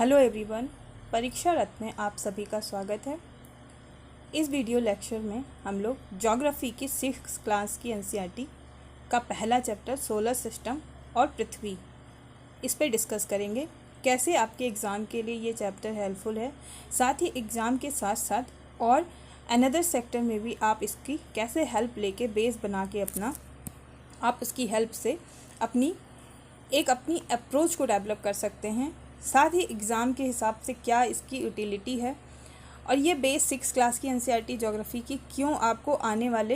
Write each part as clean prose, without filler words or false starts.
Hello everyone, परीक्षा रथ में आप सभी का स्वागत है। इस वीडियो लेक्चर में हम लोग ज्योग्राफी की 6th क्लास की एनसीईआरटी का पहला चैप्टर सोलर सिस्टम और पृथ्वी इस पर डिस्कस करेंगे। कैसे आपके एग्ज़ाम के लिए ये चैप्टर हेल्पफुल है, साथ ही एग्ज़ाम के साथ साथ और अनदर सेक्टर में भी आप इसकी कैसे हेल्प लेके बेस बना के आप उसकी हेल्प से अपनी अप्रोच को डेवलप कर सकते हैं। साथ ही एग्ज़ाम के हिसाब से क्या इसकी यूटिलिटी है और ये बेस 6 क्लास की एनसीईआरटी ज्योग्राफी की क्यों आपको आने वाले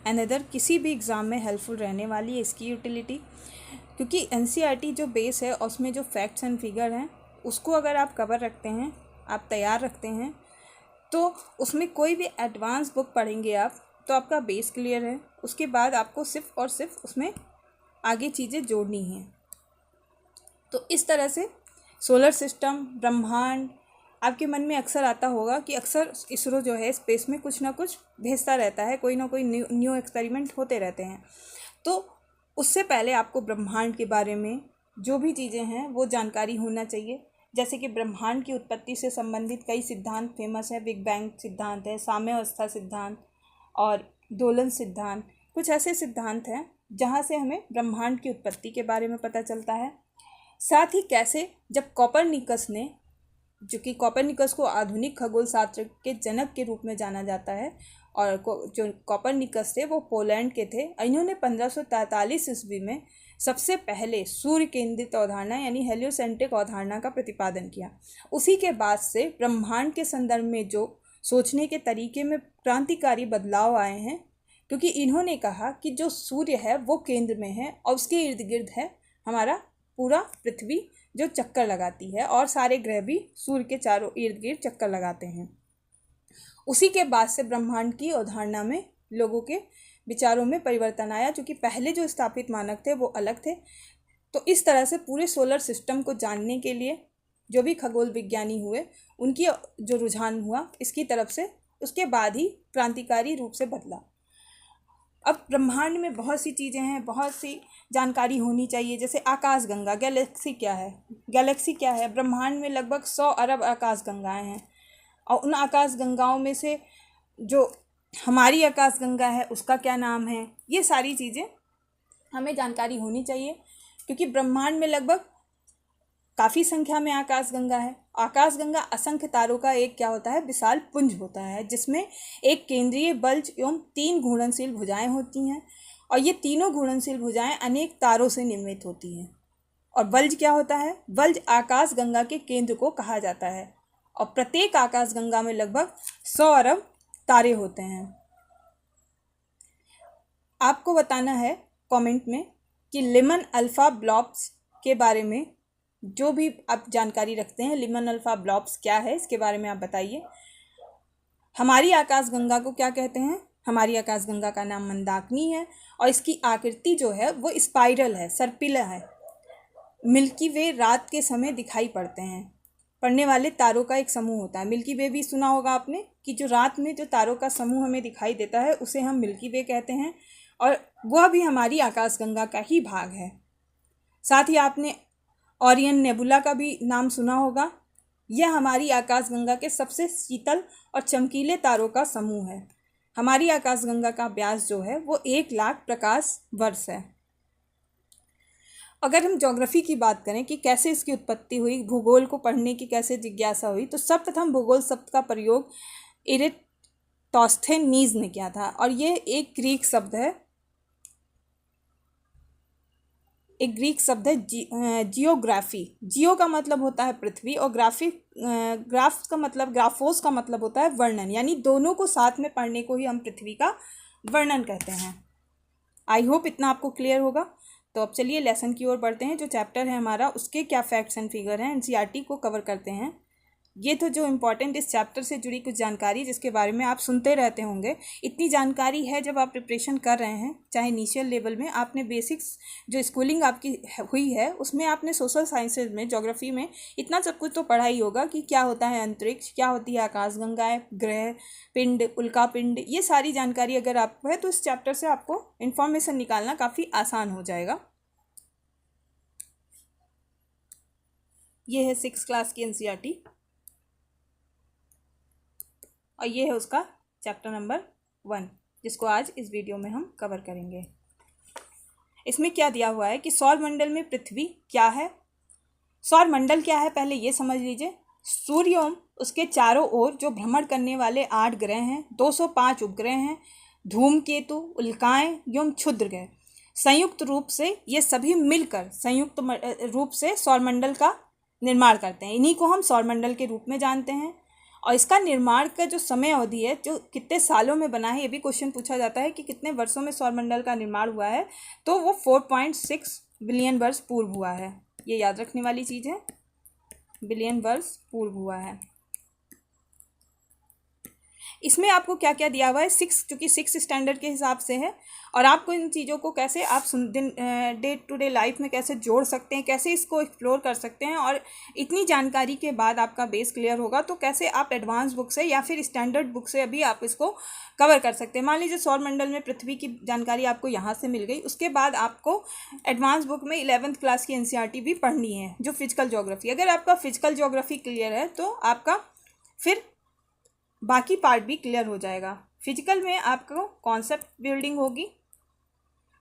अनदर किसी भी एग्ज़ाम में हेल्पफुल रहने वाली है इसकी यूटिलिटी। क्योंकि एनसीईआरटी जो बेस है उसमें जो फैक्ट्स एंड फिगर हैं उसको अगर आप कवर रखते हैं, आप तैयार रखते हैं, तो उसमें कोई भी एडवांस बुक पढ़ेंगे आप तो आपका बेस क्लियर है। उसके बाद आपको सिर्फ और सिर्फ उसमें आगे चीज़ें जोड़नी हैं। तो इस तरह से सोलर सिस्टम, ब्रह्मांड आपके मन में अक्सर आता होगा कि अक्सर इसरो जो है स्पेस में कुछ ना कुछ भेजता रहता है, कोई ना कोई न्यू एक्सपेरिमेंट होते रहते हैं। तो उससे पहले आपको ब्रह्मांड के बारे में जो भी चीज़ें हैं वो जानकारी होना चाहिए। जैसे कि ब्रह्मांड की उत्पत्ति से संबंधित कई सिद्धांत फेमस है। बिग बैंग सिद्धांत है, साम्यावस्था सिद्धांत और दोलन सिद्धांत। कुछ ऐसे सिद्धांत हैं जहाँ से हमें ब्रह्मांड की उत्पत्ति के बारे में पता चलता है। साथ ही कैसे जब कोपरनिकस ने, जो कि कोपरनिकस को आधुनिक खगोल शास्त्र के जनक के रूप में जाना जाता है, और जो कोपरनिकस थे वो पोलैंड के थे। इन्होंने 1543 ईस्वी में सबसे पहले सूर्य केंद्रित अवधारणा यानी हेलियोसेंट्रिक अवधारणा का प्रतिपादन किया। उसी के बाद से ब्रह्मांड के संदर्भ में जो सोचने के तरीके में क्रांतिकारी बदलाव आए हैं, क्योंकि इन्होंने कहा कि जो सूर्य है वो केंद्र में है और उसके इर्द गिर्द है हमारा पूरा पृथ्वी जो चक्कर लगाती है, और सारे ग्रह भी सूर्य के चारों इर्द गिर्द चक्कर लगाते हैं। उसी के बाद से ब्रह्मांड की अवधारणा में लोगों के विचारों में परिवर्तन आया, क्योंकि पहले जो स्थापित मानक थे वो अलग थे। तो इस तरह से पूरे सोलर सिस्टम को जानने के लिए जो भी खगोल विज्ञानी हुए उनकी जो रुझान हुआ इसकी तरफ से, उसके बाद ही क्रांतिकारी रूप से बदला। अब ब्रह्मांड में बहुत सी चीज़ें हैं, बहुत सी जानकारी होनी चाहिए। जैसे आकाशगंगा, गैलेक्सी क्या है। ब्रह्मांड में लगभग 100 अरब आकाशगंगाएं हैं, और उन आकाशगंगाओं में से जो हमारी आकाशगंगा है उसका क्या नाम है, ये सारी चीज़ें हमें जानकारी होनी चाहिए। क्योंकि ब्रह्मांड में लगभग काफ़ी संख्या में आकाशगंगा है। आकाशगंगा असंख्य तारों का एक क्या होता है, विशाल पुंज होता है, जिसमें एक केंद्रीय बल्ज एवं 3 घूर्णनशील भुजाएं होती हैं, और ये तीनों घूर्णनशील भुजाएं अनेक तारों से निर्मित होती हैं। और बल्ज क्या होता है, बल्ज आकाशगंगा के केंद्र को कहा जाता है, और प्रत्येक आकाशगंगा में लगभग 100 अरब तारे होते हैं। आपको बताना है कमेंट में कि लिमन अल्फा ब्लॉब्स के बारे में जो भी आप जानकारी रखते हैं। लिमन अल्फा ब्लॉब्स क्या है इसके बारे में आप बताइए। हमारी आकाशगंगा को क्या कहते हैं, हमारी आकाशगंगा का नाम मंदाकिनी है, और इसकी आकृति जो है वो स्पाइरल है, सर्पिला है। मिल्की वे रात के समय दिखाई पड़ने वाले तारों का एक समूह होता है। मिल्की वे भी सुना होगा आपने कि जो रात में जो तारों का समूह हमें दिखाई देता है उसे हम मिल्की वे कहते हैं, और वह भी हमारी आकाशगंगा का ही भाग है। साथ ही आपने ओरियन नेबुला का भी नाम सुना होगा। यह हमारी आकाशगंगा के सबसे शीतल और चमकीले तारों का समूह है। हमारी आकाशगंगा का व्यास जो है वो 1 लाख प्रकाश वर्ष है। अगर हम ज्योग्राफी की बात करें कि कैसे इसकी उत्पत्ति हुई, भूगोल को पढ़ने की कैसे जिज्ञासा हुई, तो सर्वप्रथम भूगोल शब्द का प्रयोग इरेटोस्थेनीज ने किया था, और ये एक ग्रीक शब्द है जियोग्राफी। जियो का मतलब होता है पृथ्वी, और ग्राफ्स का मतलब, ग्राफोस का मतलब होता है वर्णन, यानी दोनों को साथ में पढ़ने को ही हम पृथ्वी का वर्णन कहते हैं। आई होप इतना आपको क्लियर होगा। तो अब चलिए लेसन की ओर बढ़ते हैं। जो चैप्टर है हमारा उसके क्या फैक्ट्स एंड फिगर हैं, एनसीईआरटी को कवर करते हैं। ये तो जो इम्पोर्टेंट इस चैप्टर से जुड़ी कुछ जानकारी जिसके बारे में आप सुनते रहते होंगे। इतनी जानकारी है जब आप प्रिपरेशन कर रहे हैं, चाहे इनिशियल लेवल में आपने बेसिक्स जो स्कूलिंग आपकी हुई है उसमें आपने सोशल साइंसेज में, ज्योग्राफी में इतना सब कुछ तो पढ़ा ही होगा कि क्या होता है अंतरिक्ष, क्या होती है आकाशगंगाएं, ग्रह, पिंड, उल्का पिंड। ये सारी जानकारी अगर आपको है तो इस चैप्टर से आपको इन्फॉर्मेशन निकालना काफ़ी आसान हो जाएगा। ये है 6 क्लास की एनसीईआरटी और ये है उसका चैप्टर नंबर 1 जिसको आज इस वीडियो में हम कवर करेंगे। इसमें क्या दिया हुआ है कि सौर मंडल में पृथ्वी क्या है। सौर मंडल क्या है पहले ये समझ लीजिए। सूर्य एवं उसके चारों ओर जो भ्रमण करने वाले 8 ग्रह हैं, 205 उपग्रह हैं, धूमकेतु, उल्काएं एवं क्षुद्र ग्रह, संयुक्त रूप से ये सभी मिलकर संयुक्त रूप से सौरमंडल का निर्माण करते हैं। इन्हीं को हम सौरमंडल के रूप में जानते हैं। और इसका निर्माण का जो समय अवधि है, जो कितने सालों में बना है, ये भी क्वेश्चन पूछा जाता है कि कितने वर्षों में सौरमंडल का निर्माण हुआ है, तो वो 4.6 बिलियन वर्ष पूर्व हुआ है। ये याद रखने वाली चीज़ है, बिलियन वर्ष पूर्व हुआ है। इसमें आपको क्या क्या दिया हुआ है, चूँकि 6 स्टैंडर्ड के हिसाब से है और आपको इन चीज़ों को कैसे आप डे टू डे लाइफ में कैसे जोड़ सकते हैं, कैसे इसको एक्सप्लोर कर सकते हैं, और इतनी जानकारी के बाद आपका बेस क्लियर होगा तो कैसे आप एडवांस बुक से या फिर स्टैंडर्ड बुक से अभी आप इसको कवर कर सकते हैं। मान लीजिए सौरमंडल में पृथ्वी की जानकारी आपको यहाँ से मिल गई, उसके बाद आपको एडवांस बुक में 11th क्लास की एनसीईआरटी भी पढ़नी है, जो फिजिकल ज्योग्राफी। अगर आपका फिजिकल ज्योग्राफी क्लियर है तो आपका फिर बाकी पार्ट भी क्लियर हो जाएगा। फिजिकल में आपको कॉन्सेप्ट बिल्डिंग होगी,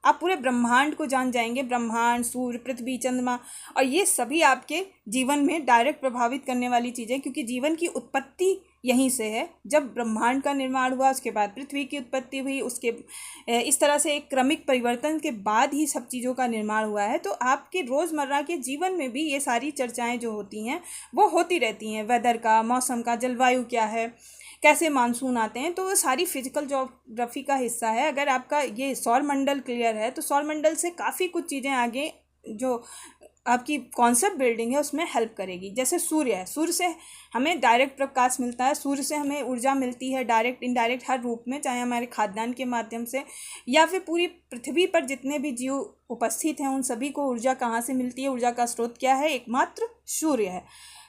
आप पूरे ब्रह्मांड को जान जाएंगे, ब्रह्मांड, सूर्य, पृथ्वी, चंद्रमा, और ये सभी आपके जीवन में डायरेक्ट प्रभावित करने वाली चीज़ें, क्योंकि जीवन की उत्पत्ति यहीं से है। जब ब्रह्मांड का निर्माण हुआ उसके बाद पृथ्वी की उत्पत्ति हुई, उसके इस तरह से एक क्रमिक परिवर्तन के बाद ही सब चीज़ों का निर्माण हुआ है। तो आपके रोज़मर्रा के जीवन में भी ये सारी चर्चाएँ जो होती हैं वो होती रहती हैं। वेदर का, मौसम का, जलवायु क्या है, कैसे मानसून आते हैं, तो वो सारी फिजिकल ज्योग्राफी का हिस्सा है। अगर आपका ये सौरमंडल क्लियर है तो सौरमंडल से काफ़ी कुछ चीज़ें आगे जो आपकी कॉन्सेप्ट बिल्डिंग है उसमें हेल्प करेगी। जैसे सूर्य है, सूर्य से हमें डायरेक्ट प्रकाश मिलता है, सूर्य से हमें ऊर्जा मिलती है डायरेक्ट इनडायरेक्ट हर रूप में, चाहे हमारे खाद्यान्न के माध्यम से या फिर पूरी पृथ्वी पर जितने भी जीव उपस्थित हैं उन सभी को ऊर्जा कहाँ से मिलती है। ऊर्जा का स्रोत क्या है, एकमात्र सूर्य है।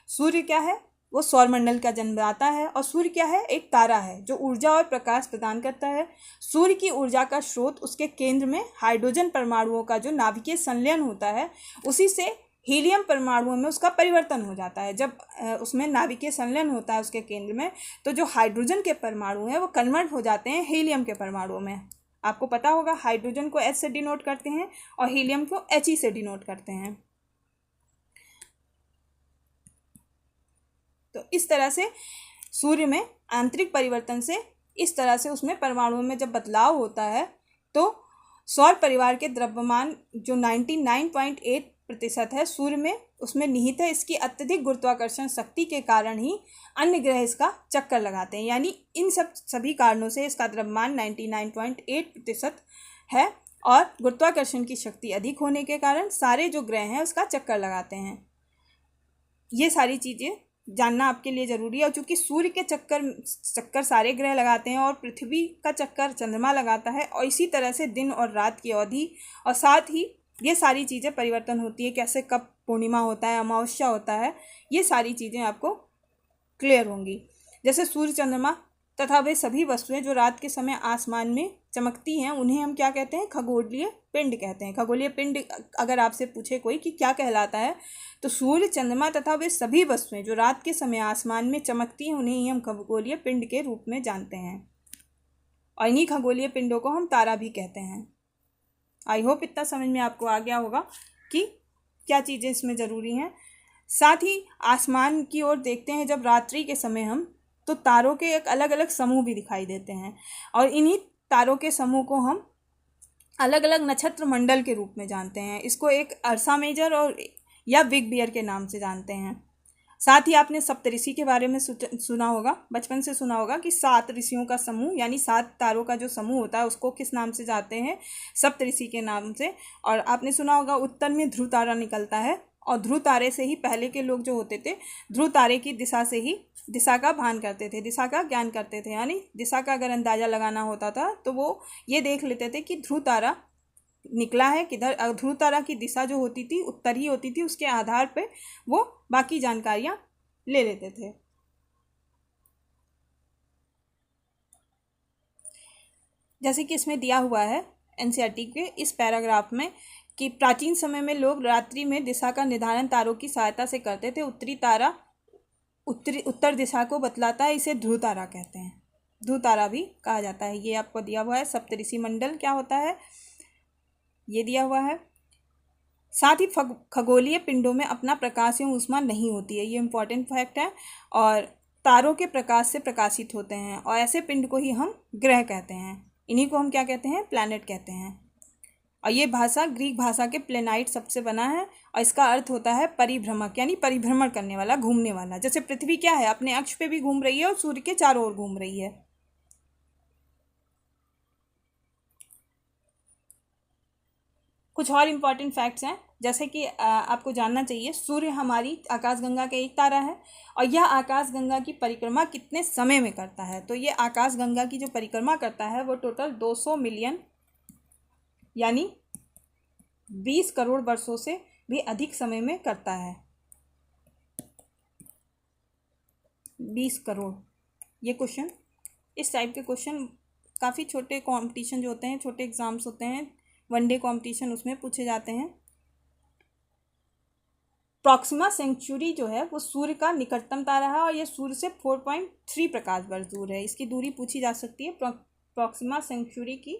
सूर्य क्या है, वो सौरमंडल का जन्मदाता है। और सूर्य क्या है, एक तारा है जो ऊर्जा और प्रकाश प्रदान करता है। सूर्य की ऊर्जा का स्रोत उसके केंद्र में हाइड्रोजन परमाणुओं का जो नाभिकीय संलयन होता है, उसी से हीलियम परमाणुओं में उसका परिवर्तन हो जाता है। जब उसमें नाभिकीय संलयन होता है उसके केंद्र में, तो जो हाइड्रोजन के परमाणु हैं वो कन्वर्ट हो जाते हैं हीलियम के परमाणुओं में। आपको पता होगा हाइड्रोजन को H से डिनोट करते हैं और हीलियम को He से डिनोट करते हैं। तो इस तरह से सूर्य में आंतरिक परिवर्तन से इस तरह से उसमें परमाणुओं में जब बदलाव होता है तो सौर परिवार के द्रव्यमान जो 99.8% है सूर्य में, उसमें निहित है। इसकी अत्यधिक गुरुत्वाकर्षण शक्ति के कारण ही अन्य ग्रह इसका चक्कर लगाते हैं। यानी इन सभी कारणों से इसका द्रव्यमान 99.8% है और गुरुत्वाकर्षण की शक्ति अधिक होने के कारण सारे जो ग्रह हैं उसका चक्कर लगाते हैं। ये सारी चीज़ें जानना आपके लिए ज़रूरी है। और चूँकि सूर्य के चक्कर सारे ग्रह लगाते हैं और पृथ्वी का चक्कर चंद्रमा लगाता है, और इसी तरह से दिन और रात की अवधि और साथ ही ये सारी चीज़ें परिवर्तन होती है, कैसे कब पूर्णिमा होता है, अमावस्या होता है, ये सारी चीज़ें आपको क्लियर होंगी। जैसे सूर्य, चंद्रमा तथा वे सभी वस्तुएं जो रात के समय आसमान में चमकती हैं उन्हें हम क्या कहते हैं, खगोलीय पिंड कहते हैं। खगोलीय पिंड अगर आपसे पूछे कोई कि क्या कहलाता है, तो सूर्य, चंद्रमा तथा वे सभी वस्तुएं जो रात के समय आसमान में चमकती हैं उन्हें ही हम खगोलीय पिंड के रूप में जानते हैं। और इन्हीं खगोलीय पिंडों को हम तारा भी कहते हैं। आई होप इतना समझ में आपको आ गया होगा कि क्या चीज़ें इसमें ज़रूरी हैं। साथ ही आसमान की ओर देखते हैं जब रात्रि के समय हम, तो तारों के एक अलग अलग समूह भी दिखाई देते हैं, और इन्हीं तारों के समूह को हम अलग अलग नक्षत्र मंडल के रूप में जानते हैं। इसको एक अर्सा मेजर और या बिग बियर के नाम से जानते हैं। साथ ही आपने सप्तऋषि के बारे में सुना होगा, बचपन से सुना होगा कि 7 ऋषियों का समूह यानी 7 तारों का जो समूह होता है उसको किस नाम से जानते हैं, सप्तऋषि के नाम से। और आपने सुना होगा उत्तर में ध्रुव तारा निकलता है, और ध्रुव तारे से ही पहले के लोग जो होते थे ध्रुव तारे की दिशा से ही दिशा का भान करते थे, दिशा का ज्ञान करते थे। यानी दिशा का अगर अंदाज़ा लगाना होता था तो वो ये देख लेते थे कि ध्रुव तारा निकला है किधर। ध्रुव तारा की दिशा जो होती थी उत्तर ही होती थी, उसके आधार पे वो बाकी जानकारियां ले लेते थे। जैसे कि इसमें दिया हुआ है एनसीईआरटी के इस पैराग्राफ में कि प्राचीन समय में लोग रात्रि में दिशा का निर्धारण तारों की सहायता से करते थे। उत्तरी तारा उत्तर दिशा को बतलाता है, इसे ध्रुव तारा कहते हैं। ध्रुव तारा भी कहा जाता है। ये आपको दिया हुआ है। सप्तऋषि मंडल क्या होता है, ये दिया हुआ है। साथ ही खगोलीय पिंडों में अपना प्रकाश एवं ऊष्मा नहीं होती है, ये इंपॉर्टेंट फैक्ट है। और तारों के प्रकाश से प्रकाशित होते हैं, और ऐसे पिंड को ही हम ग्रह कहते हैं। इन्हीं को हम क्या कहते हैं, प्लैनेट कहते हैं। और ये भाषा ग्रीक भाषा के प्लेनाइट शब्द से बना है, और इसका अर्थ होता है परिभ्रमक, यानी परिभ्रमण करने वाला, घूमने वाला। जैसे पृथ्वी क्या है, अपने अक्ष पे भी घूम रही है और सूर्य के चारों ओर घूम रही है। कुछ और इम्पॉर्टेंट फैक्ट्स हैं, जैसे कि आपको जानना चाहिए, सूर्य हमारी आकाशगंगा का एक तारा है, और यह आकाशगंगा की परिक्रमा कितने समय में करता है। तो ये आकाशगंगा की जो परिक्रमा करता है वो टोटल 200 मिलियन यानी 20 करोड़ वर्षों से भी अधिक समय में करता है। 20 करोड़। ये क्वेश्चन, इस टाइप के क्वेश्चन काफ़ी छोटे कंपटीशन जो होते हैं, छोटे एग्जाम्स होते हैं, वनडे कंपटीशन, उसमें पूछे जाते हैं। प्रॉक्सिमा सेंचुरी जो है वो सूर्य का निकटतम तारा है, और ये सूर्य से 4.3 प्रकाश वर्ष दूर है। इसकी दूरी पूछी जा सकती है। प्रॉक्सिमा सेंचुरी की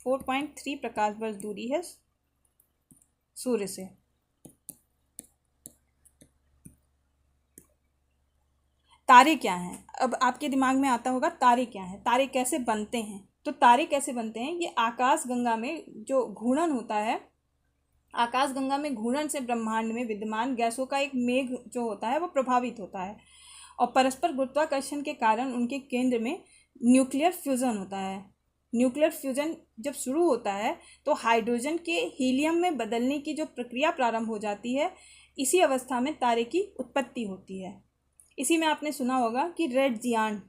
4.3 प्रकाश वर्ष दूरी है सूर्य से। तारे क्या हैं, अब आपके दिमाग में आता होगा तारे क्या हैं, तारे कैसे बनते हैं। तो तारे कैसे बनते हैं, ये आकाशगंगा में जो घूर्णन होता है, आकाशगंगा में घूर्णन से ब्रह्मांड में विद्यमान गैसों का एक मेघ जो होता है वो प्रभावित होता है, और परस्पर गुरुत्वाकर्षण के कारण उनके केंद्र में न्यूक्लियर फ्यूजन होता है। न्यूक्लियर फ्यूजन जब शुरू होता है तो हाइड्रोजन के हीलियम में बदलने की जो प्रक्रिया प्रारंभ हो जाती है, इसी अवस्था में तारे की उत्पत्ति होती है। इसी में आपने सुना होगा कि रेड जियान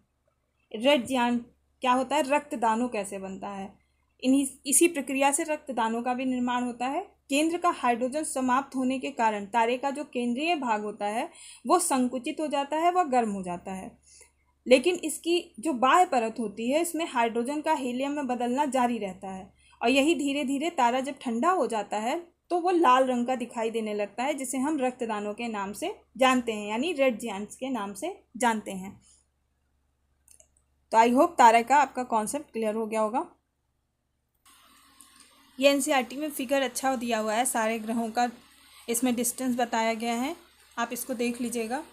क्या होता है, रक्तदानों कैसे बनता है। इसी प्रक्रिया से रक्तदानों का भी निर्माण होता है। केंद्र का हाइड्रोजन समाप्त होने के कारण तारे का जो केंद्रीय भाग होता है वो संकुचित हो जाता है, वह गर्म हो जाता है। लेकिन इसकी जो बाह्य परत होती है, इसमें हाइड्रोजन का हीलियम में बदलना जारी रहता है, और यही धीरे धीरे तारा जब ठंडा हो जाता है तो वो लाल रंग का दिखाई देने लगता है, जिसे हम रक्तदानों के नाम से जानते हैं, यानी रेड जियांट्स के नाम से जानते हैं। तो आई होप तारा का आपका कॉन्सेप्ट क्लियर हो गया होगा। ये एनसीईआरटी में फिगर अच्छा दिया हुआ है, सारे ग्रहों का इसमें डिस्टेंस बताया गया है, आप इसको देख लीजिएगा।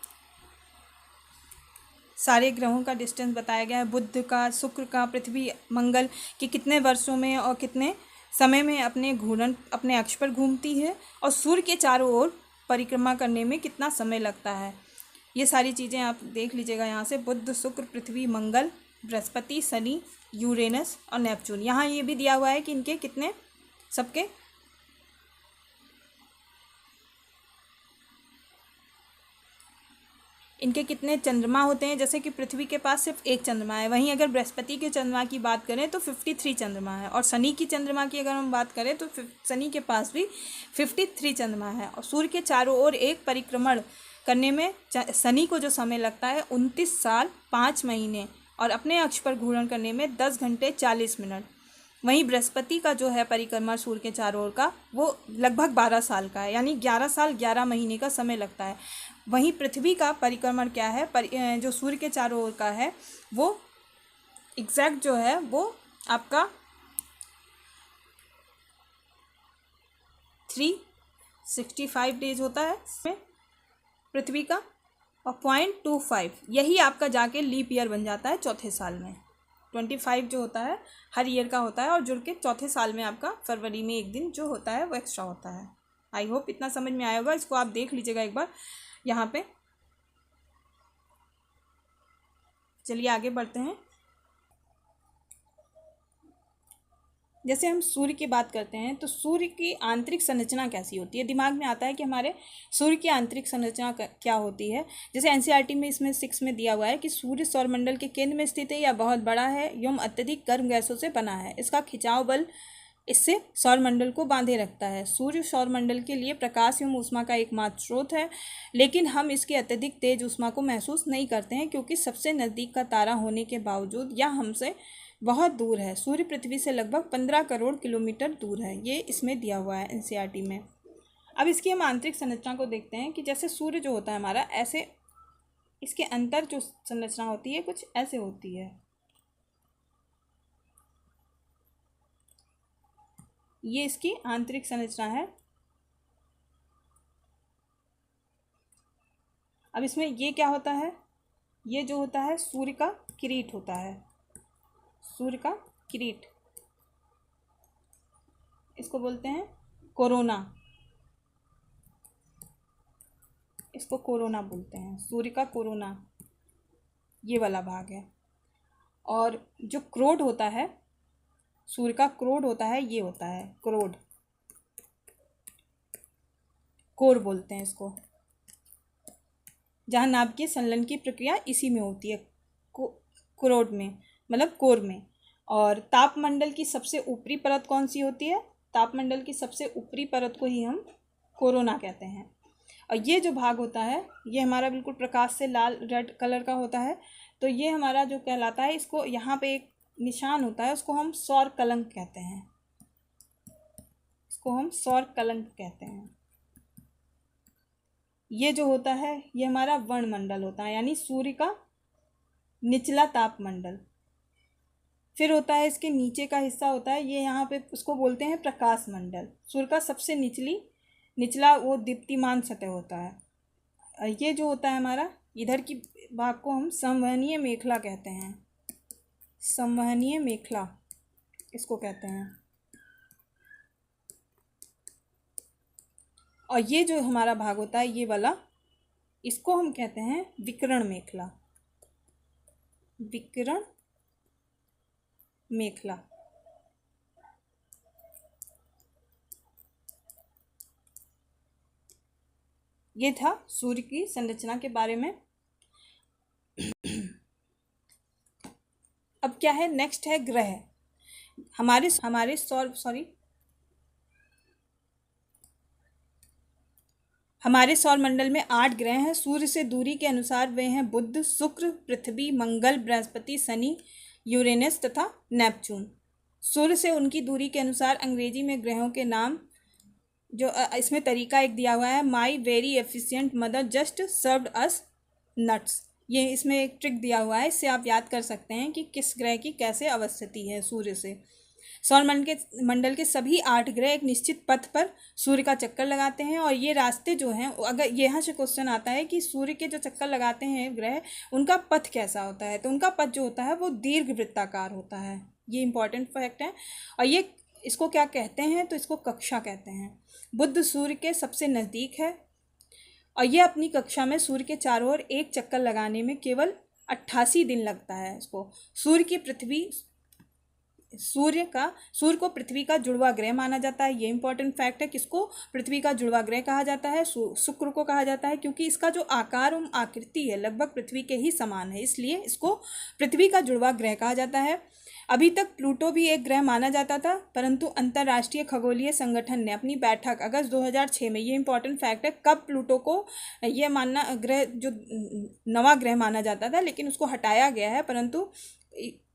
सारे ग्रहों का डिस्टेंस बताया गया है, बुध का, शुक्र का, पृथ्वी, मंगल कि कितने वर्षों में और कितने समय में अपने अक्ष पर घूमती है, और सूर्य के चारों ओर परिक्रमा करने में कितना समय लगता है। ये सारी चीज़ें आप देख लीजिएगा यहाँ से, बुध, शुक्र, पृथ्वी, मंगल, बृहस्पति, शनि, यूरेनस और नेपच्यून। यहाँ ये भी दिया हुआ है कि इनके कितने सबके कितने चंद्रमा होते हैं। जैसे कि पृथ्वी के पास सिर्फ एक चंद्रमा है, वहीं अगर बृहस्पति के चंद्रमा की बात करें तो 53 चंद्रमा है, और शनि की चंद्रमा की अगर हम बात करें तो शनि के पास भी 53 चंद्रमा है। और सूर्य के चारों ओर एक परिक्रमण करने में शनि को जो समय लगता है 29 साल 5 महीने, और अपने अक्ष पर घूर्णन करने में 10 घंटे 40 मिनट। वहीं बृहस्पति का जो है परिक्रमा सूर्य के चारों ओर का, वो लगभग 12 साल का है, यानी 11 साल 11 महीने का समय लगता है। वहीं पृथ्वी का परिक्रमण क्या है, जो सूर्य के चारों ओर का है, वो एग्जैक्ट जो है वो आपका 365 डेज होता है इसमें पृथ्वी का, और 0.25 यही आपका जाके लीप ईयर बन जाता है चौथे साल में। 25 जो होता है हर ईयर का होता है, और जुड़ के चौथे साल में आपका फरवरी में एक दिन जो होता है वो एक्स्ट्रा होता है। आई होप इतना समझ में आया होगा। इसको आप देख लीजिएगा एक बार यहाँ पे। चलिए आगे बढ़ते हैं। जैसे हम सूर्य की बात करते हैं तो सूर्य की आंतरिक संरचना कैसी होती है, दिमाग में आता है कि हमारे सूर्य की आंतरिक संरचना क्या होती है। जैसे एनसीईआरटी में इसमें 6 में दिया हुआ है कि सूर्य सौरमंडल के केंद्र में स्थित है, या बहुत बड़ा है एवं अत्यधिक गर्म गैसों से बना है। इसका खिंचाव बल इससे सौरमंडल को बांधे रखता है। सूर्य सौरमंडल के लिए प्रकाश एवं ऊष्मा का एकमात्र स्रोत है, लेकिन हम इसकी अत्यधिक तेज ऊष्मा को महसूस नहीं करते हैं, क्योंकि सबसे नज़दीक का तारा होने के बावजूद यह हमसे बहुत दूर है। सूर्य पृथ्वी से लगभग 15 करोड़ किलोमीटर दूर है। ये इसमें दिया हुआ है एनसीईआरटी में। अब इसकी हम आंतरिक संरचना को देखते हैं कि जैसे सूर्य जो होता है हमारा, ऐसे इसके अंदर जो संरचना होती है कुछ ऐसे होती है। ये इसकी आंतरिक संरचना है। अब इसमें ये क्या होता है, ये जो होता है सूर्य का किरीट होता है, सूर्य का किरीट, इसको बोलते हैं कोरोना, इसको कोरोना बोलते हैं, सूर्य का कोरोना, ये वाला भाग है। और जो क्रोड होता है, सूर्य का क्रोड होता है, ये होता है क्रोड, कोर बोलते हैं इसको, जहाँ नाभिकीय संलयन की प्रक्रिया इसी में होती है, क्रोड में, मतलब कोर में। और तापमंडल की सबसे ऊपरी परत कौन सी होती है, तापमंडल की सबसे ऊपरी परत को ही हम कोरोना कहते हैं। और ये जो भाग होता है ये हमारा बिल्कुल प्रकाश से लाल रेड कलर का होता है, तो ये हमारा जो कहलाता है, इसको यहाँ पे एक निशान होता है, उसको हम सौर कलंक कहते हैं, इसको हम सौर कलंक कहते हैं। ये जो होता है ये हमारा वर्णमंडल होता है, यानी सूर्य का निचला तापमंडल। फिर होता है इसके नीचे का हिस्सा होता है, ये यहाँ पे उसको बोलते हैं प्रकाश मंडल। सूर्य का सबसे निचला वो दीप्तिमान सतह होता है। ये जो होता है हमारा इधर की भाग को हम संवहनीय मेखला कहते हैं, संवहनीय मेखला इसको कहते हैं। और ये जो हमारा भाग होता है ये वाला, इसको हम कहते हैं विकिरण मेखला, विकिरण मेखला। ये था सूर्य की संरचना के बारे में। अब क्या है, नेक्स्ट है ग्रह। हमारे सौर मंडल में 8 ग्रह हैं। सूर्य से दूरी के अनुसार वे हैं बुध, शुक्र, पृथ्वी, मंगल, बृहस्पति, शनि, यूरेनस तथा नेपच्यून। सूर्य से उनकी दूरी के अनुसार अंग्रेजी में ग्रहों के नाम, जो इसमें तरीका एक दिया हुआ है, my very efficient mother just served us nuts. ये इसमें एक ट्रिक दिया हुआ है, इससे आप याद कर सकते हैं कि किस ग्रह की कैसे अवस्थिति है सूर्य से। सौर मंडल के सभी 8 ग्रह एक निश्चित पथ पर सूर्य का चक्कर लगाते हैं। और ये रास्ते जो हैं, अगर यहाँ से क्वेश्चन आता है कि सूर्य के जो चक्कर लगाते हैं ग्रह, उनका पथ कैसा होता है, तो उनका पथ जो होता है वो दीर्घ वृत्ताकार होता है। ये इंपॉर्टेंट फैक्ट है। और ये इसको क्या कहते हैं, तो इसको कक्षा कहते हैं। बुध सूर्य के सबसे नज़दीक है और ये अपनी कक्षा में सूर्य के चारों ओर एक चक्कर लगाने में केवल 88 दिन लगता है इसको। सूर्य को पृथ्वी का जुड़वा ग्रह माना जाता है। ये इंपॉर्टेंट फैक्ट है। किसको पृथ्वी का जुड़वा ग्रह कहा जाता है, शुक्र को कहा जाता है, क्योंकि इसका जो आकार और आकृति है लगभग पृथ्वी के ही समान है, इसलिए इसको पृथ्वी का जुड़वा ग्रह कहा जाता है। अभी तक प्लूटो भी एक ग्रह माना जाता था, परंतु अंतर्राष्ट्रीय खगोलीय संगठन ने अपनी बैठक अगस्त 2006 में, ये इंपॉर्टेंट फैक्ट है, कब प्लूटो को ये मानना ग्रह जो नवा ग्रह माना जाता था, लेकिन उसको हटाया गया है। परंतु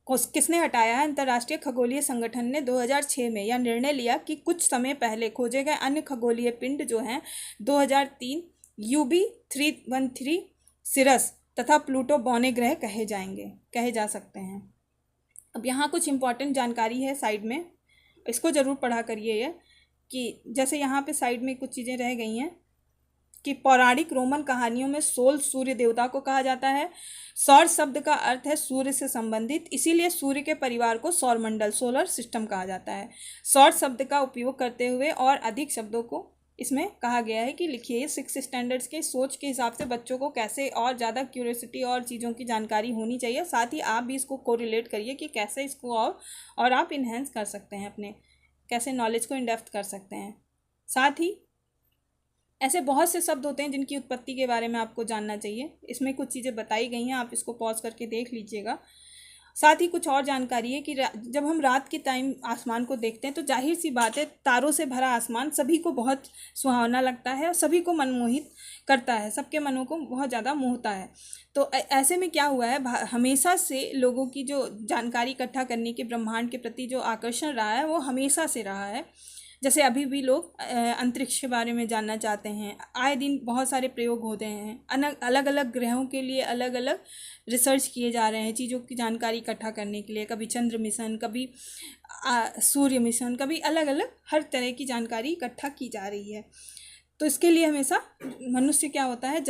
किसने हटाया है, अंतर्राष्ट्रीय खगोलीय संगठन ने 2006 में यह निर्णय लिया कि कुछ समय पहले खोजे गए अन्य खगोलीय पिंड जो हैं 2003 UB313 सिरस तथा प्लूटो बौने ग्रह कहे जा सकते हैं। अब यहाँ कुछ इंपॉर्टेंट जानकारी है साइड में, इसको ज़रूर पढ़ा करिए। ये कि जैसे यहाँ पे साइड में कुछ चीज़ें रह गई हैं कि पौराणिक रोमन कहानियों में सोल सूर्य देवता को कहा जाता है। सौर शब्द का अर्थ है सूर्य से संबंधित, इसीलिए सूर्य के परिवार को सौरमंडल सोलर सिस्टम कहा जाता है। सौर शब्द का उपयोग करते हुए और अधिक शब्दों को इसमें कहा गया है कि लिखिए। 6 स्टैंडर्ड्स के सोच के हिसाब से बच्चों को कैसे और ज़्यादा क्यूरियोसिटी और चीज़ों की जानकारी होनी चाहिए, साथ ही आप भी इसको कोरिलेट करिए कि कैसे इसको और आप इन्हेंस कर सकते हैं, अपने कैसे नॉलेज को इन डेप्थ कर सकते हैं। साथ ही ऐसे बहुत से शब्द होते हैं जिनकी उत्पत्ति के बारे में आपको जानना चाहिए। इसमें कुछ चीज़ें बताई गई हैं, आप इसको पॉज करके देख लीजिएगा। साथ ही कुछ और जानकारी है कि जब हम रात के टाइम आसमान को देखते हैं तो जाहिर सी बात है, तारों से भरा आसमान सभी को बहुत सुहावना लगता है और सभी को मनमोहित करता है, सबके मनों को बहुत ज़्यादा मोहता है। तो ऐसे में क्या हुआ है, हमेशा से लोगों की जो जानकारी इकट्ठा करने के ब्रह्मांड के प्रति जो आकर्षण रहा है वो हमेशा से रहा है। जैसे अभी भी लोग अंतरिक्ष के बारे में जानना चाहते हैं, आए दिन बहुत सारे प्रयोग होते हैं, अलग अलग ग्रहों के लिए अलग अलग रिसर्च किए जा रहे हैं चीज़ों की जानकारी इकट्ठा करने के लिए, कभी चंद्र मिशन, कभी सूर्य मिशन, कभी अलग अलग हर तरह की जानकारी इकट्ठा की जा रही है। तो इसके लिए हमेशा मनुष्य क्या होता है,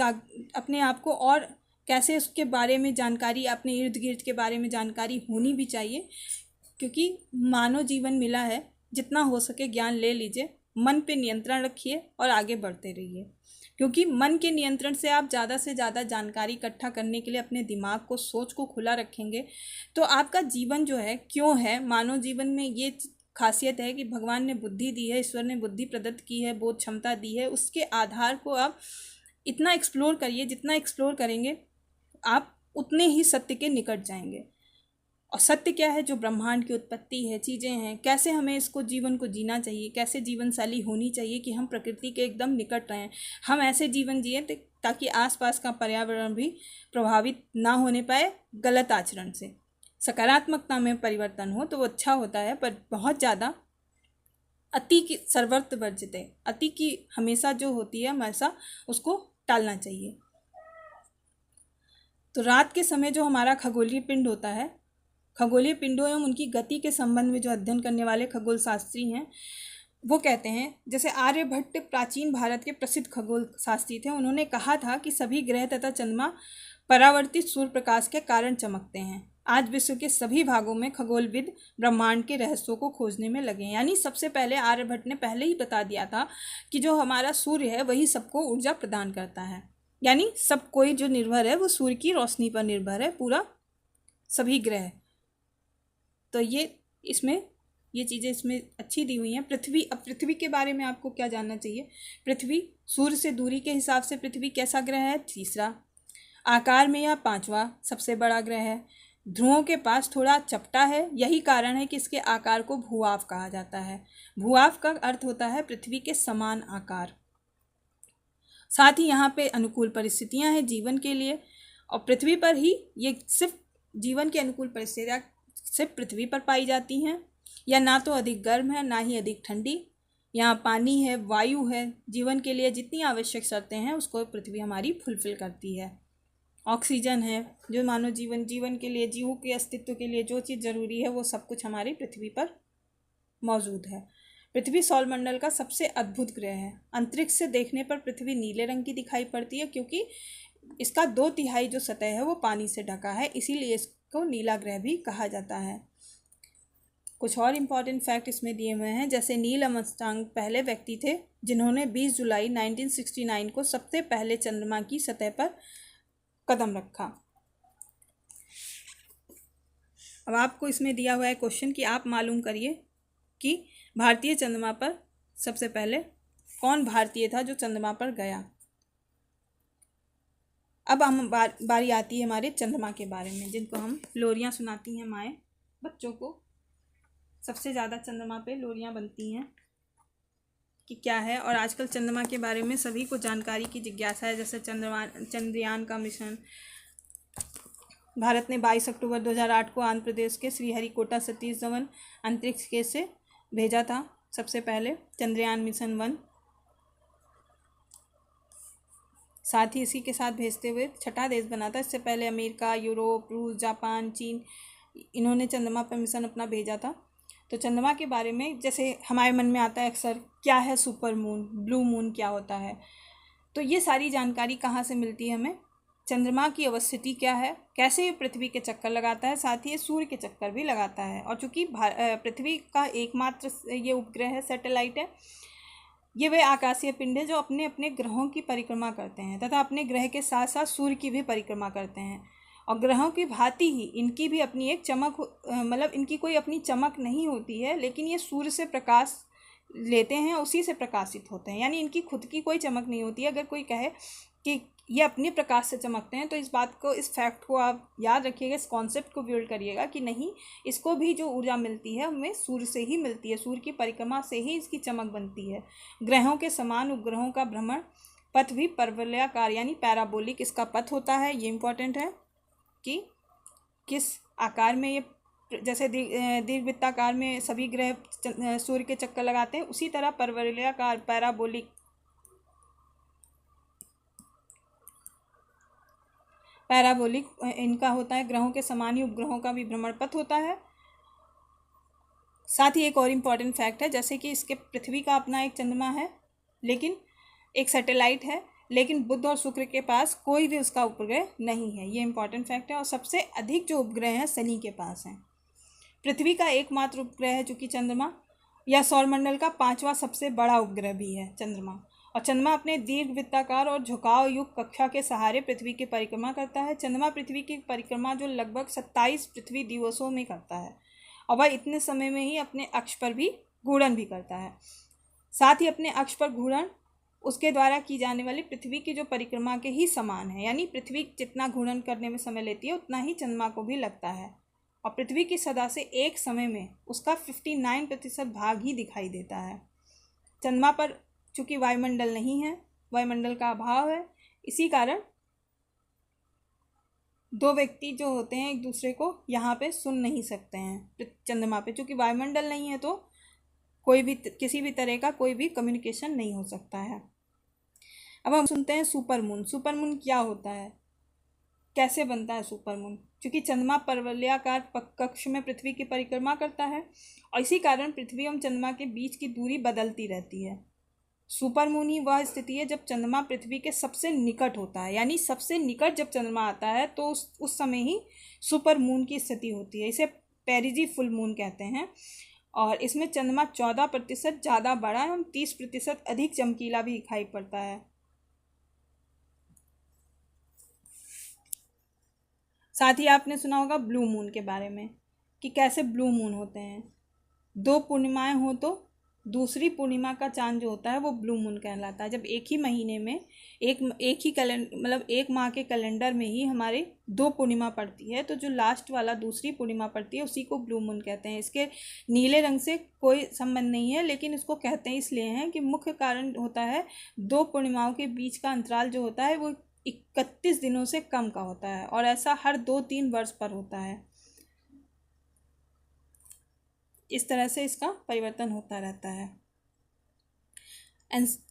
अपने आप को और कैसे उसके बारे में जानकारी, अपने इर्द गिर्द के बारे में जानकारी होनी भी चाहिए, क्योंकि मानव जीवन मिला है, जितना हो सके ज्ञान ले लीजिए, मन पे नियंत्रण रखिए और आगे बढ़ते रहिए, क्योंकि मन के नियंत्रण से आप ज़्यादा से ज़्यादा जानकारी इकट्ठा करने के लिए अपने दिमाग को, सोच को खुला रखेंगे तो आपका जीवन जो है, क्यों है, मानव जीवन में ये खासियत है कि भगवान ने बुद्धि दी है, ईश्वर ने बुद्धि प्रदत्त की है, बोध क्षमता दी है, उसके आधार को आप इतना एक्सप्लोर करिए, जितना एक्सप्लोर करेंगे आप उतने ही सत्य के निकट जाएंगे। और सत्य क्या है, जो ब्रह्मांड की उत्पत्ति है, चीज़ें हैं, कैसे हमें इसको जीवन को जीना चाहिए, कैसे जीवन शैली होनी चाहिए कि हम प्रकृति के एकदम निकट रहें, हम ऐसे जीवन जिए ताकि आसपास का पर्यावरण भी प्रभावित ना होने पाए गलत आचरण से। सकारात्मकता में परिवर्तन हो तो वो अच्छा होता है, पर बहुत ज़्यादा अति की सर्वत्र वर्जित है, अति की हमेशा जो होती है हमेशा उसको टालना चाहिए। तो रात के समय जो हमारा खगोलीय पिंड होता है, खगोलीय पिंडों एवं उनकी गति के संबंध में जो अध्ययन करने वाले खगोल शास्त्री हैं वो कहते हैं, जैसे आर्यभट्ट प्राचीन भारत के प्रसिद्ध खगोल शास्त्री थे, उन्होंने कहा था कि सभी ग्रह तथा चंद्रमा परावर्तित सूर्य प्रकाश के कारण चमकते हैं। आज विश्व के सभी भागों में खगोलविद ब्रह्मांड के रहस्यों को खोजने में लगे हैं। यानी सबसे पहले आर्यभट्ट ने पहले ही बता दिया था कि जो हमारा सूर्य है वही सबको ऊर्जा प्रदान करता है, यानी सब कोई जो निर्भर है वो सूर्य की रोशनी पर निर्भर है, पूरा सभी ग्रह। तो ये चीज़ें इसमें अच्छी दी हुई हैं। पृथ्वी, अब पृथ्वी के बारे में आपको क्या जानना चाहिए। पृथ्वी सूर्य से दूरी के हिसाब से पृथ्वी कैसा ग्रह है, तीसरा, आकार में यह पांचवा सबसे बड़ा ग्रह है, ध्रुवों के पास थोड़ा चपटा है, यही कारण है कि इसके आकार को भूआव कहा जाता है। भूआव का अर्थ होता है पृथ्वी के समान आकार। साथ ही यहाँ पे अनुकूल परिस्थितियाँ हैं जीवन के लिए, और पृथ्वी पर ही ये सिर्फ जीवन की अनुकूल परिस्थितियाँ सिर्फ पृथ्वी पर पाई जाती हैं। या ना तो अधिक गर्म है ना ही अधिक ठंडी, यहाँ पानी है, वायु है, जीवन के लिए जितनी आवश्यक शर्तें हैं उसको पृथ्वी हमारी फुलफिल करती है। ऑक्सीजन है, जो मानव जीवन के लिए, जीवों के अस्तित्व के लिए जो चीज़ ज़रूरी है वो सब कुछ हमारी पृथ्वी पर मौजूद है। पृथ्वी सौरमंडल का सबसे अद्भुत ग्रह है। अंतरिक्ष से देखने पर पृथ्वी नीले रंग की दिखाई पड़ती है, क्योंकि इसका 2/3 जो सतह है वो पानी से ढका है, इसीलिए इसको नीला ग्रह भी कहा जाता है। कुछ और इम्पॉर्टेंट फैक्ट इसमें दिए हुए हैं, जैसे नील आर्मस्ट्रांग पहले व्यक्ति थे जिन्होंने 20 जुलाई 1969 को सबसे पहले चंद्रमा की सतह पर कदम रखा। अब आपको इसमें दिया हुआ है क्वेश्चन कि आप मालूम करिए कि भारतीय चंद्रमा पर सबसे पहले कौन भारतीय था जो चंद्रमा पर गया। अब हम बारी आती है हमारे चंद्रमा के बारे में, जिनको हम लोरियां सुनाती हैं माएँ बच्चों को। सबसे ज़्यादा चंद्रमा पे लोरियां बनती हैं कि क्या है, और आजकल चंद्रमा के बारे में सभी को जानकारी की जिज्ञासा है। जैसे चंद्रयान का मिशन, भारत ने 22 अक्टूबर 2008 को आंध्र प्रदेश के श्रीहरिकोटा सतीश धवन अंतरिक्ष केंद्र से भेजा था सबसे पहले चंद्रयान मिशन 1। साथ ही इसी के साथ भेजते हुए छठा देश बना था। इससे पहले अमेरिका, यूरोप, रूस, जापान, चीन, इन्होंने चंद्रमा पर मिशन अपना भेजा था। तो चंद्रमा के बारे में जैसे हमारे मन में आता है अक्सर, क्या है सुपर मून, ब्लू मून क्या होता है, तो ये सारी जानकारी कहाँ से मिलती है हमें। चंद्रमा की अवस्थिति क्या है, कैसे ये पृथ्वी के चक्कर लगाता है, साथ ही ये सूर्य के चक्कर भी लगाता है। और चूँकि पृथ्वी का एकमात्र ये उपग्रह है, सैटेलाइट है, ये वे आकाशीय पिंड है जो अपने अपने ग्रहों की परिक्रमा करते हैं तथा अपने ग्रह के साथ साथ सूर्य की भी परिक्रमा करते हैं। और ग्रहों की भांति ही इनकी भी अपनी एक चमक, मतलब इनकी कोई अपनी चमक नहीं होती है, लेकिन ये सूर्य से प्रकाश लेते हैं, उसी से प्रकाशित होते हैं, यानी इनकी खुद की कोई चमक नहीं होती है। अगर कोई कहे कि ये अपने प्रकाश से चमकते हैं। तो इस बात को, इस फैक्ट को आप याद रखिएगा, इस कॉन्सेप्ट को बिल्ड करिएगा कि नहीं, इसको भी जो ऊर्जा मिलती है हमें सूर्य से ही मिलती है, सूर्य की परिक्रमा से ही इसकी चमक बनती है। ग्रहों के समान उपग्रहों का भ्रमण पथ भी परवलयाकार यानी पैराबोलिक इसका पथ होता है। ये इम्पॉर्टेंट है कि किस आकार में ये, जैसे दीर्घवृत्ताकार में सभी ग्रह सूर्य के चक्कर लगाते हैं, उसी तरह परवलयाकार पैराबोलिक इनका होता है। ग्रहों के समान ही उपग्रहों का भी भ्रमण पथ होता है। साथ ही एक और इम्पॉर्टेंट फैक्ट है, जैसे कि इसके पृथ्वी का अपना एक चंद्रमा है, लेकिन एक सैटेलाइट है, लेकिन बुध और शुक्र के पास कोई भी उसका उपग्रह नहीं है। ये इंपॉर्टेंट फैक्ट है। और सबसे अधिक जो उपग्रह हैं शनि के पास हैं। पृथ्वी का एकमात्र उपग्रह है चूँकि चंद्रमा, या सौरमंडल का 5वां सबसे बड़ा उपग्रह भी है चंद्रमा। और चंद्रमा अपने दीर्घवृत्ताकार और झुकाव युक्त कक्षा के सहारे पृथ्वी की परिक्रमा करता है। चंद्रमा पृथ्वी की परिक्रमा जो लगभग 27 पृथ्वी दिवसों में करता है, और वह इतने समय में ही अपने अक्ष पर भी घूर्णन भी करता है। साथ ही अपने अक्ष पर घूर्णन उसके द्वारा की जाने वाली पृथ्वी की जो परिक्रमा के ही समान है, यानी पृथ्वी जितना घूर्णन करने में समय लेती है उतना ही चंद्रमा को भी लगता है। और पृथ्वी की सतह से एक समय में उसका 59% भाग ही दिखाई देता है। चंद्रमा पर चूँकि वायुमंडल नहीं है, वायुमंडल का अभाव है, इसी कारण दो व्यक्ति जो होते हैं एक दूसरे को यहाँ पे सुन नहीं सकते हैं चंद्रमा पे, चूँकि वायुमंडल नहीं है तो कोई भी किसी भी तरह का कोई भी कम्युनिकेशन नहीं हो सकता है। अब हम सुनते हैं सुपरमून। सुपरमून क्या होता है, कैसे बनता है सुपरमून? क्योंकि चंद्रमा परवलयाकार कक्ष में पृथ्वी की परिक्रमा करता है, और इसी कारण पृथ्वी एवं चंद्रमा के बीच की दूरी बदलती रहती है। सुपरमून ही वह स्थिति है जब चंद्रमा पृथ्वी के सबसे निकट होता है, यानी सबसे निकट जब चंद्रमा आता है तो उस समय ही सुपरमून की स्थिति होती है। इसे पेरिजी फुल मून कहते हैं। और इसमें चंद्रमा 14% ज़्यादा बड़ा एवं 30% अधिक चमकीला भी दिखाई पड़ता है। साथ ही आपने सुना होगा ब्लू मून के बारे में कि कैसे ब्लू मून होते हैं। 2 पूर्णिमाएं हो तो दूसरी पूर्णिमा का चांद जो होता है वो ब्लू मून कहलाता है। जब एक ही महीने में एक ही कैलेंडर, मतलब एक माह के कैलेंडर में ही हमारे 2 पूर्णिमा पड़ती है, तो जो लास्ट वाला दूसरी पूर्णिमा पड़ती है उसी को ब्लू मून कहते हैं। इसके नीले रंग से कोई संबंध नहीं है, लेकिन इसको कहते हैं इसलिए हैं कि मुख्य कारण होता है 2 पूर्णिमाओं के बीच का अंतराल जो होता है वो 31 दिनों से कम का होता है, और ऐसा हर 2-3 वर्ष पर होता है। इस तरह से इसका परिवर्तन होता रहता है।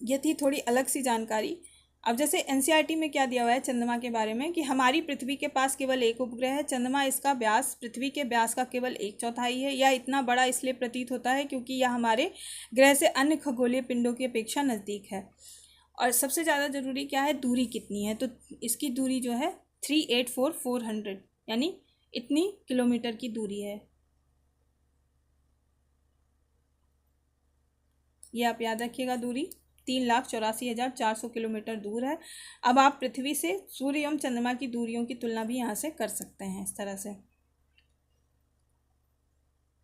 ये थी थोड़ी अलग सी जानकारी। अब जैसे एनसीईआरटी में क्या दिया हुआ है चंद्रमा के बारे में कि हमारी पृथ्वी के पास केवल एक उपग्रह है चंद्रमा। इसका व्यास पृथ्वी के व्यास का केवल 1/4 है। यह इतना बड़ा इसलिए प्रतीत होता है क्योंकि यह हमारे ग्रह से अन्य खगोलीय पिंडों की अपेक्षा नज़दीक है। और सबसे ज़्यादा ज़रूरी क्या है, दूरी कितनी है, तो इसकी दूरी जो है 384,400 यानी इतनी किलोमीटर की दूरी है। ये आप याद रखिएगा, दूरी 3,84,400 किलोमीटर दूर है। अब आप पृथ्वी से सूर्य एवं चंद्रमा की दूरियों की तुलना भी यहाँ से कर सकते हैं इस तरह से।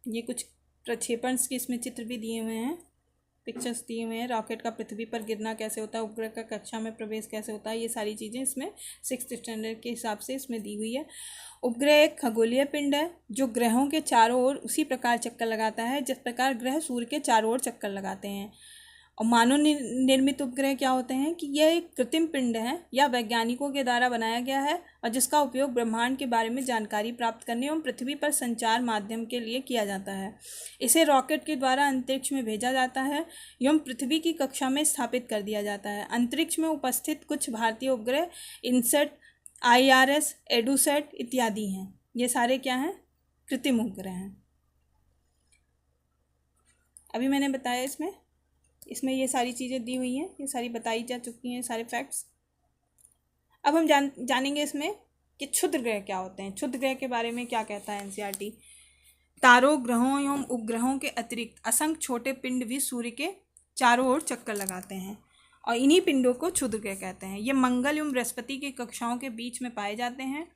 ये कुछ प्रक्षेपण के इसमें चित्र भी दिए हुए हैं, पिक्चर्स दिए हुए हैं। रॉकेट का पृथ्वी पर गिरना कैसे होता है, उपग्रह का कक्षा में प्रवेश कैसे होता है, ये सारी चीज़ें इसमें 6th स्टैंडर्ड के हिसाब से इसमें दी हुई है। उपग्रह एक खगोलीय पिंड है जो ग्रहों के चारों ओर उसी प्रकार चक्कर लगाता है जिस प्रकार ग्रह सूर्य के चारों ओर चक्कर लगाते हैं। और मानव निर्मित उपग्रह क्या होते हैं कि यह एक कृत्रिम पिंड है या वैज्ञानिकों के द्वारा बनाया गया है, और जिसका उपयोग ब्रह्मांड के बारे में जानकारी प्राप्त करने एवं पृथ्वी पर संचार माध्यम के लिए किया जाता है। इसे रॉकेट के द्वारा अंतरिक्ष में भेजा जाता है एवं पृथ्वी की कक्षा में स्थापित कर दिया जाता है। अंतरिक्ष में उपस्थित कुछ भारतीय उपग्रह इनसेट, IRS, एडुसेट इत्यादि हैं। ये सारे क्या हैं, कृत्रिम उपग्रह हैं। अभी मैंने बताया इसमें ये सारी चीज़ें दी हुई हैं, ये सारी बताई जा चुकी हैं, सारे फैक्ट्स। अब हम जानेंगे इसमें कि क्षुद्र ग्रह क्या होते हैं। क्षुद्र ग्रह के बारे में क्या कहता है एनसीईआरटी। तारों, ग्रहों एवं उपग्रहों के अतिरिक्त असंख्य छोटे पिंड भी सूर्य के चारों ओर चक्कर लगाते हैं, और इन्हीं पिंडों को क्षुद्र ग्रह कहते हैं। ये मंगल एवं बृहस्पति की कक्षाओं के बीच में पाए जाते हैं।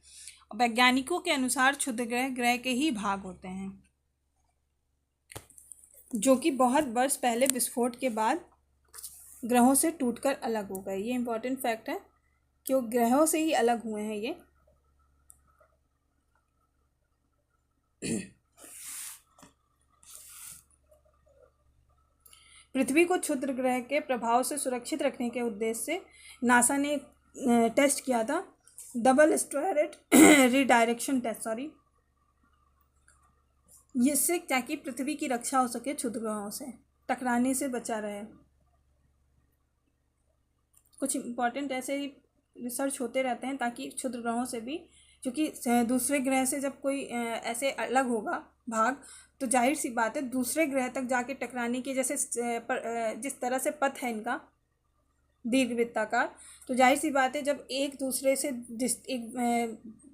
वैज्ञानिकों के अनुसार क्षुद्र ग्रह के ही भाग होते हैं जो कि बहुत वर्ष पहले विस्फोट के बाद ग्रहों से टूटकर अलग हो गए। ये इंपॉर्टेंट फैक्ट है क्यों ग्रहों से ही अलग हुए हैं ये। पृथ्वी को क्षुद्र ग्रह के प्रभाव से सुरक्षित रखने के उद्देश्य से नासा ने टेस्ट किया था, डबल स्ट्रैटेड रीडायरेक्शन टेस्ट, जिससे ताकि पृथ्वी की रक्षा हो सके, क्षुद्र ग्रहों से टकराने से बचा रहे। कुछ इम्पॉर्टेंट ऐसे ही रिसर्च होते रहते हैं ताकि क्षुद्र ग्रहों से भी, क्योंकि दूसरे ग्रह से जब कोई ऐसे अलग होगा भाग, तो जाहिर सी बात है दूसरे ग्रह तक जाके टकराने की, जैसे जिस तरह से पथ है इनका दीर्घवृत्ताकार, तो जाहिर सी बात है जब एक दूसरे से एक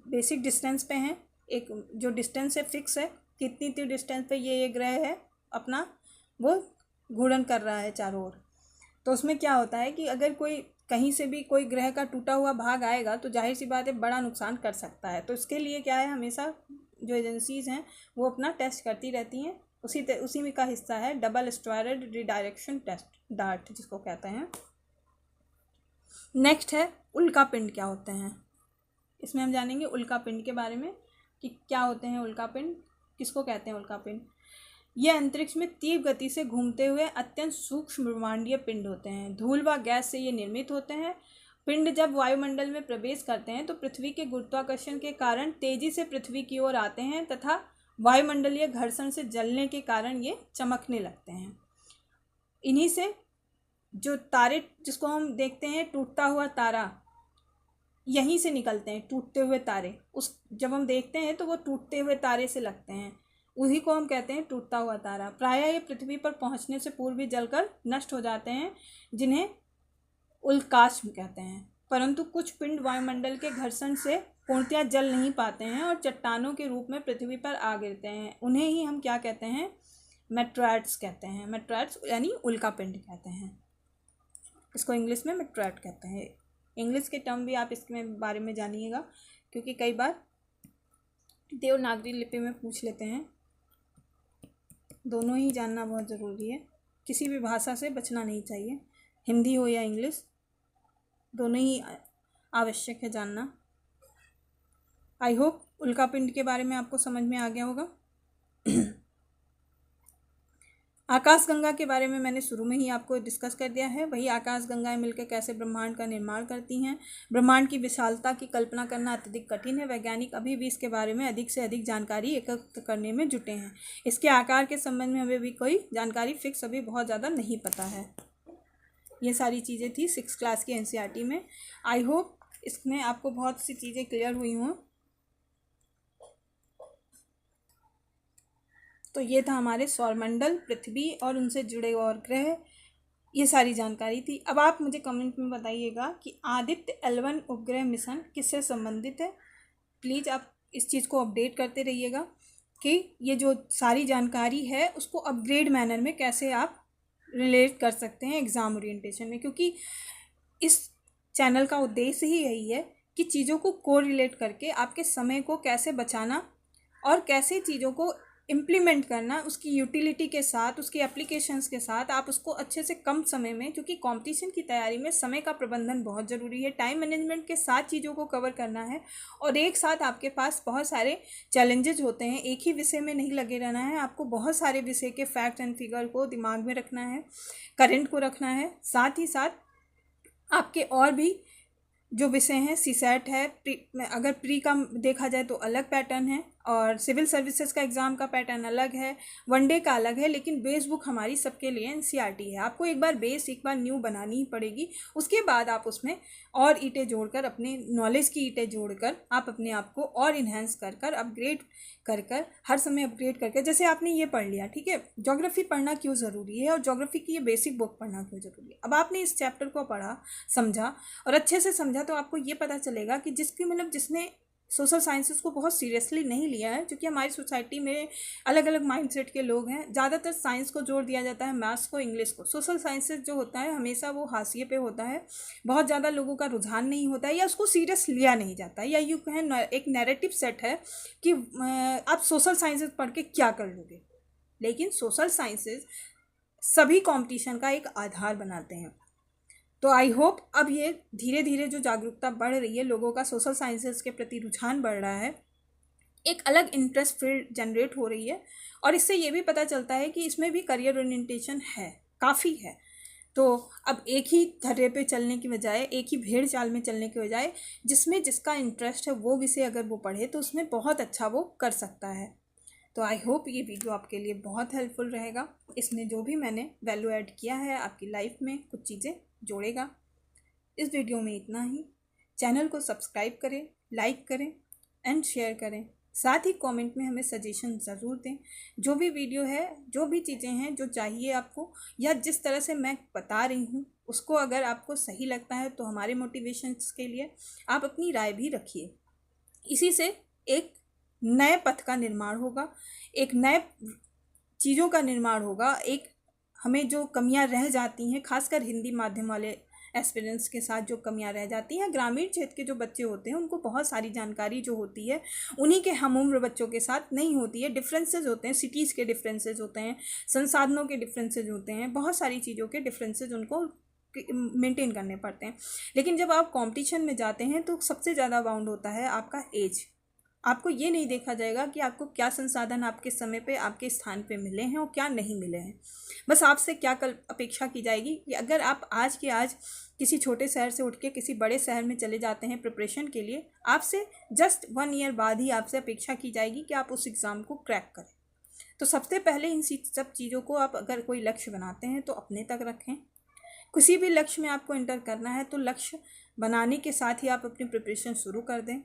बेसिक डिस्टेंस पे हैं, एक जो डिस्टेंस है फिक्स है, कितनी डिस्टेंस पे ये ग्रह है अपना वो घूर्णन कर रहा है चारों ओर, तो उसमें क्या होता है कि अगर कोई कहीं से भी कोई ग्रह का टूटा हुआ भाग आएगा तो जाहिर सी बात है बड़ा नुकसान कर सकता है। तो इसके लिए क्या है, हमेशा जो एजेंसीज़ हैं वो अपना टेस्ट करती रहती हैं। उसी में का हिस्सा है डबल स्ट्रैटेड रीडायरेक्शन टेस्ट, डार्ट जिसको कहते हैं। नेक्स्ट है उल्का पिंड क्या होते हैं। इसमें हम जानेंगे उल्का पिंड के बारे में कि क्या होते हैं उल्का पिंड, किसको कहते हैं उल्का पिंड। ये अंतरिक्ष में तीव्र गति से घूमते हुए अत्यंत सूक्ष्म ब्रह्मांडीय पिंड होते हैं। धूल व गैस से ये निर्मित होते हैं। पिंड जब वायुमंडल में प्रवेश करते हैं तो पृथ्वी के गुरुत्वाकर्षण के कारण तेजी से पृथ्वी की ओर आते हैं तथा वायुमंडलीय घर्षण से जलने के कारण ये चमकने लगते हैं। इन्हीं से जो तारे जिसको हम देखते हैं टूटता हुआ तारा, यहीं से निकलते हैं टूटते हुए तारे। जब हम देखते हैं तो वो टूटते हुए तारे से लगते हैं, उसी को हम कहते हैं टूटता हुआ तारा। प्रायः ये पृथ्वी पर पहुंचने से पूर्व ही जलकर नष्ट हो जाते हैं, जिन्हें उल्काश्म कहते हैं। परंतु कुछ पिंड वायुमंडल के घर्षण से पूर्णतया जल नहीं पाते हैं और चट्टानों के रूप में पृथ्वी पर आ गिरते हैं। उन्हें ही हम क्या कहते हैं, मेट्रॉइड्स कहते हैं। मेट्रॉइड्स यानी उल्का पिंड कहते हैं। इसको इंग्लिश में मेट्रॉइड कहते हैं। इंग्लिश के टर्म भी आप इसके बारे में जानिएगा, क्योंकि कई बार देवनागरी लिपि में पूछ लेते हैं। दोनों ही जानना बहुत ज़रूरी है, किसी भी भाषा से बचना नहीं चाहिए, हिंदी हो या इंग्लिश, दोनों ही आवश्यक है जानना। आई होप उल्कापिंड के बारे में आपको समझ में आ गया होगा। आकाशगंगा के बारे में मैंने शुरू में ही आपको डिस्कस कर दिया है। वही आकाशगंगाएं मिलकर कैसे ब्रह्मांड का निर्माण करती हैं। ब्रह्मांड की विशालता की कल्पना करना अत्यधिक कठिन है। वैज्ञानिक अभी भी इसके बारे में अधिक से अधिक जानकारी एकत्र करने में जुटे हैं। इसके आकार के संबंध में हमें भी कोई जानकारी फिक्स अभी बहुत ज़्यादा नहीं पता है। ये सारी चीज़ें थी 6th क्लास की NCERT में। आई होप इसमें आपको बहुत सी चीज़ें क्लियर हुई हों। तो ये था हमारे सौरमंडल, पृथ्वी और उनसे जुड़े और ग्रह, ये सारी जानकारी थी। अब आप मुझे कमेंट में बताइएगा कि आदित्य L1 उपग्रह मिशन किससे संबंधित है। प्लीज़ आप इस चीज़ को अपडेट करते रहिएगा कि ये जो सारी जानकारी है उसको अपग्रेड मैनर में कैसे आप रिलेट कर सकते हैं एग्ज़ाम ओरिएंटेशन में, क्योंकि इस चैनल का उद्देश्य ही यही है कि चीज़ों को कोरिलेट करके आपके समय को कैसे बचाना और कैसे चीज़ों को इम्प्लीमेंट करना, उसकी यूटिलिटी के साथ, उसकी एप्लीकेशंस के साथ आप उसको अच्छे से कम समय में, क्योंकि कंपटीशन की तैयारी में समय का प्रबंधन बहुत ज़रूरी है। टाइम मैनेजमेंट के साथ चीज़ों को कवर करना है और एक साथ आपके पास बहुत सारे चैलेंजेस होते हैं। एक ही विषय में नहीं लगे रहना है, आपको बहुत सारे विषय के फैक्ट एंड फिगर को दिमाग में रखना है, करंट को रखना है। साथ ही साथ आपके और भी जो विषय हैं, CSAT है, अगर प्री का देखा जाए तो अलग पैटर्न है और सिविल सर्विसेज का एग्ज़ाम का पैटर्न अलग है, वनडे का अलग है, लेकिन बेस बुक हमारी सबके लिए NCERT है। आपको एक बार बेस एक बार न्यू बनानी ही पड़ेगी, उसके बाद आप उसमें और ईंटें जोड़कर, अपने नॉलेज की ईंटें जोड़कर आप अपने आप को और इन्हेंस कर अपग्रेड कर हर समय अपग्रेड करके, जैसे आपने ये पढ़ लिया, ठीक है, ज्योग्राफी पढ़ना क्यों ज़रूरी है और ज्योग्राफी की ये बेसिक बुक पढ़ना क्यों ज़रूरी है। अब आपने इस चैप्टर को पढ़ा, समझा और अच्छे से समझा तो आपको ये पता चलेगा कि जिसने सोशल साइंसेस को बहुत सीरियसली नहीं लिया है, क्योंकि हमारी सोसाइटी में अलग अलग माइंडसेट के लोग हैं। ज़्यादातर साइंस को जोड़ दिया जाता है, मैथ्स को, इंग्लिश को। सोशल साइंसेस जो होता है हमेशा वो हाशिए पे होता है, बहुत ज़्यादा लोगों का रुझान नहीं होता है या उसको सीरियस लिया नहीं जाता है, या यूँ कहें एक नैरेटिव सेट है कि आप सोशल साइंसेस पढ़ के क्या कर लोगे। लेकिन सोशल साइंसेस सभी कॉम्पिटिशन का एक आधार बनाते हैं। तो आई होप अब ये धीरे धीरे जो जागरूकता बढ़ रही है, लोगों का सोशल साइंसेस के प्रति रुझान बढ़ रहा है, एक अलग इंटरेस्ट फील्ड जनरेट हो रही है, और इससे ये भी पता चलता है कि इसमें भी करियर ओरिएंटेशन है, काफ़ी है। तो अब एक ही धर्रे पे चलने की बजाय, एक ही भेड़ चाल में चलने के बजाय, जिसमें जिसका इंटरेस्ट है वो विषय अगर वो पढ़े तो उसमें बहुत अच्छा वो कर सकता है। तो आई होप ये वीडियो आपके लिए बहुत हेल्पफुल रहेगा। इसमें जो भी मैंने वैल्यू ऐड किया है आपकी लाइफ में कुछ चीज़ें जोड़ेगा। इस वीडियो में इतना ही। चैनल को सब्सक्राइब करें, लाइक करें एंड शेयर करें। साथ ही कमेंट में हमें सजेशन ज़रूर दें। जो भी वीडियो है, जो भी चीज़ें हैं जो चाहिए आपको, या जिस तरह से मैं बता रही हूँ उसको अगर आपको सही लगता है तो हमारे मोटिवेशंस के लिए आप अपनी राय भी रखिए। इसी से एक नए पथ का निर्माण होगा, एक नए चीज़ों का निर्माण होगा। एक हमें जो कमियां रह जाती हैं, खासकर हिंदी माध्यम वाले एस्पिरेंट्स के साथ जो कमियां रह जाती हैं, ग्रामीण क्षेत्र के जो बच्चे होते हैं उनको बहुत सारी जानकारी जो होती है उन्हीं के हम उम्र बच्चों के साथ नहीं होती है। डिफरेंसेस होते हैं, सिटीज़ के डिफरेंसेस होते हैं, संसाधनों के डिफरेंसेस होते हैं, बहुत सारी चीज़ों के डिफरेंसेस उनको मेंटेन करने पड़ते हैं। लेकिन जब आप कंपटीशन में जाते हैं तो सबसे ज़्यादा बाउंड होता है आपका एज। आपको ये नहीं देखा जाएगा कि आपको क्या संसाधन आपके समय पे आपके स्थान पे मिले हैं और क्या नहीं मिले हैं। बस आपसे क्या कल अपेक्षा की जाएगी कि अगर आप आज के आज किसी छोटे शहर से उठ के किसी बड़े शहर में चले जाते हैं प्रिपरेशन के लिए, आपसे जस्ट 1 ईयर बाद ही आपसे अपेक्षा की जाएगी कि आप उस एग्ज़ाम को क्रैक करें। तो सबसे पहले इन सब चीज़ों को आप अगर कोई लक्ष्य बनाते हैं तो अपने तक रखें। किसी भी लक्ष्य में आपको एंटर करना है तो लक्ष्य बनाने के साथ ही आप अपनी प्रिपरेशन शुरू कर दें,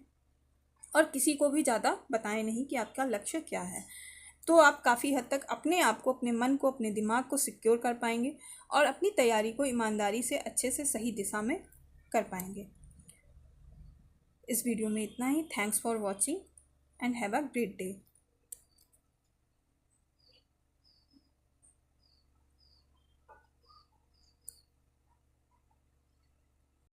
और किसी को भी ज़्यादा बताएं नहीं कि आपका लक्ष्य क्या है। तो आप काफ़ी हद तक अपने आप को, अपने मन को, अपने दिमाग को सिक्योर कर पाएंगे और अपनी तैयारी को ईमानदारी से अच्छे से सही दिशा में कर पाएंगे। इस वीडियो में इतना ही। Thanks for watching and have a great day.